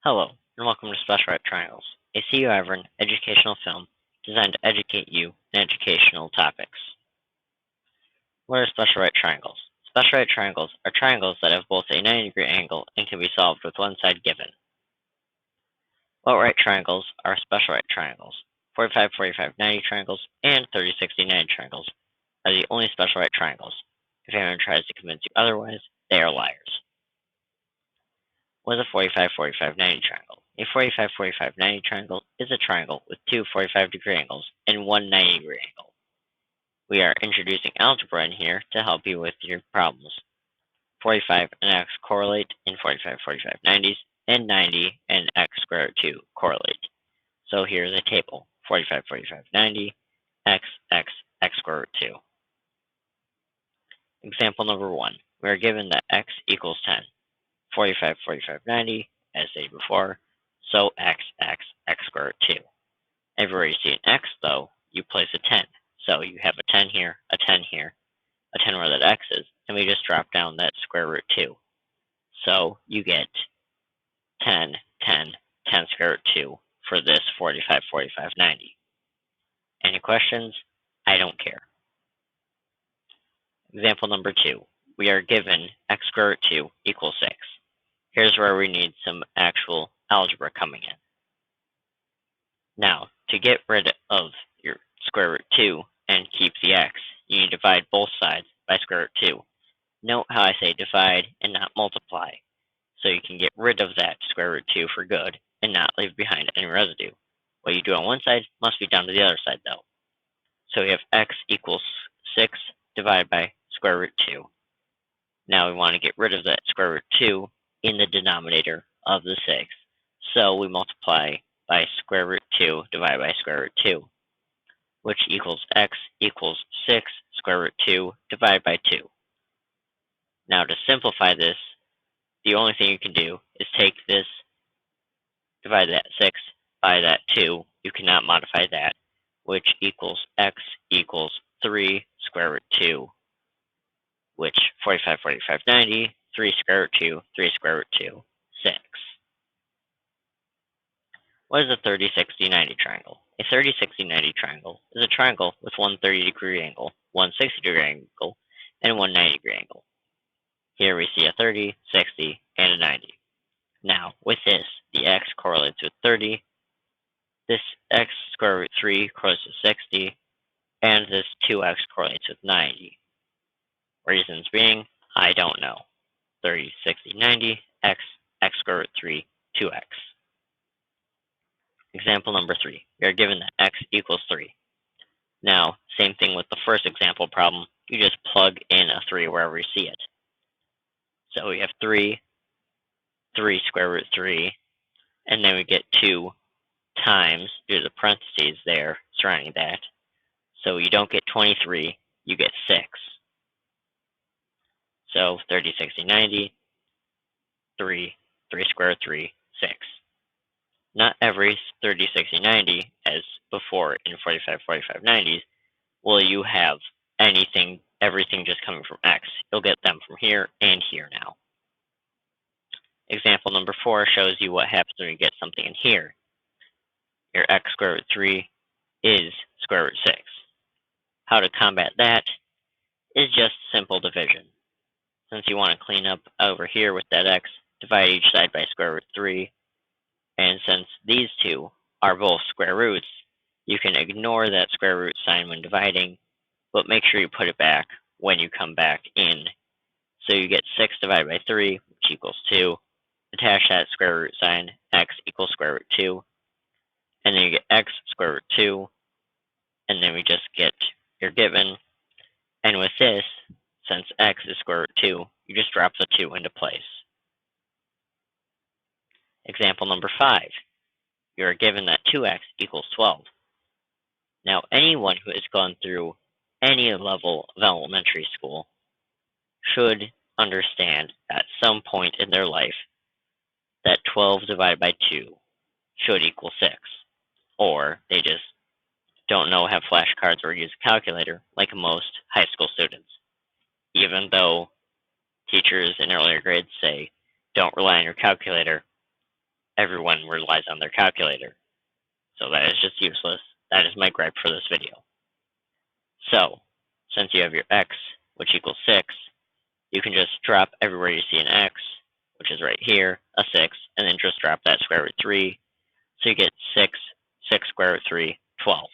Hello, and welcome to Special Right Triangles, a See You Ever educational film designed to educate you in educational topics. What are special right triangles? Special right triangles are triangles that have both a 90-degree angle and can be solved with one side given. What right triangles are special right triangles? 45, 45, 90 triangles and 30, 60, 90 triangles are the only special right triangles. If anyone tries to convince you otherwise, they are liars. What is a 45, 45, 90 triangle? A 45, 45, 90 triangle is a triangle with two 45-degree angles and one 90-degree angle. We are introducing algebra in here to help you with your problems. 45 and x correlate in 45, 45, 90s, and 90 and x square root 2 correlate. So here's a table: 45, 45, 90, x, x, x square root 2. Example number 1. We are given that x equals 10. 45, 45, 90, as stated before, so x, x, x squared root 2. Everywhere you see an x, though, you place a 10. So you have a 10 here, a 10 here, a 10 where that x is, and we just drop down that square root 2. So you get 10, 10, 10 square root 2 for this 45, 45, 90. Any questions? I don't care. Example number 2. We are given x square root 2 equals 6. Here's where we need some actual algebra coming in. Now, to get rid of your square root 2 and keep the x, you need to divide both sides by square root 2. Note how I say divide and not multiply, so you can get rid of that square root 2 for good and not leave behind any residue. What you do on one side must be done to the other side, though. So we have x equals 6 divided by square root 2. Now we want to get rid of that square root 2 in the denominator of the 6. So we multiply by square root 2 divided by square root 2, which equals x equals 6 square root 2 divided by 2. Now to simplify this, the only thing you can do is take this, divide that 6 by that 2. You cannot modify that, which equals x equals 3 square root 2, which 45, 45, 90, 3 square root 2, 3 square root 2, 6. What is a 30, 60, 90 triangle? A 30, 60, 90 triangle is a triangle with one 30-degree angle, one 60-degree angle, and one 90-degree angle. Here we see a 30, 60, and a 90. Now, with this, the x correlates with 30, this x square root 3 correlates with 60, and this 2x correlates with 90. Reasons being, I don't know. 30, 60, 90, x, x square root 3, 2x. Example number 3. We are given that x equals 3. Now, same thing with the first example problem. You just plug in a 3 wherever you see it. So we have 3, 3 square root 3, and then we get 2 times, due to the parentheses there surrounding that. So you don't get 23, you get 6. So 30, 60, 90, 3, 3 square root 3, 6. Not every 30, 60, 90, as before in 45, 45, 90s, will you have everything just coming from x. You'll get them from here and here now. Example number 4 shows you what happens when you get something in here. Your x square root 3 is square root 6. How to combat that is just simple division. Since you want to clean up over here with that x, divide each side by square root 3. And since these two are both square roots, you can ignore that square root sign when dividing, but make sure you put it back when you come back in. So you get 6 divided by 3, which equals 2. Attach that square root sign, x equals square root 2. And then you get x square root 2. And then we just get your given. And with this, since x is square root 2, you just drop the 2 into place. Example number 5. You are given that 2x equals 12. Now, anyone who has gone through any level of elementary school should understand at some point in their life that 12 divided by 2 should equal 6. Or they just don't know, have flashcards, or use a calculator like most high school students. Even though teachers in earlier grades say, don't rely on your calculator, everyone relies on their calculator. So that is just useless. That is my gripe for this video. So, since you have your x, which equals 6, you can just drop everywhere you see an x, which is right here, a 6, and then just drop that square root 3. So you get 6, 6 square root 3, 12.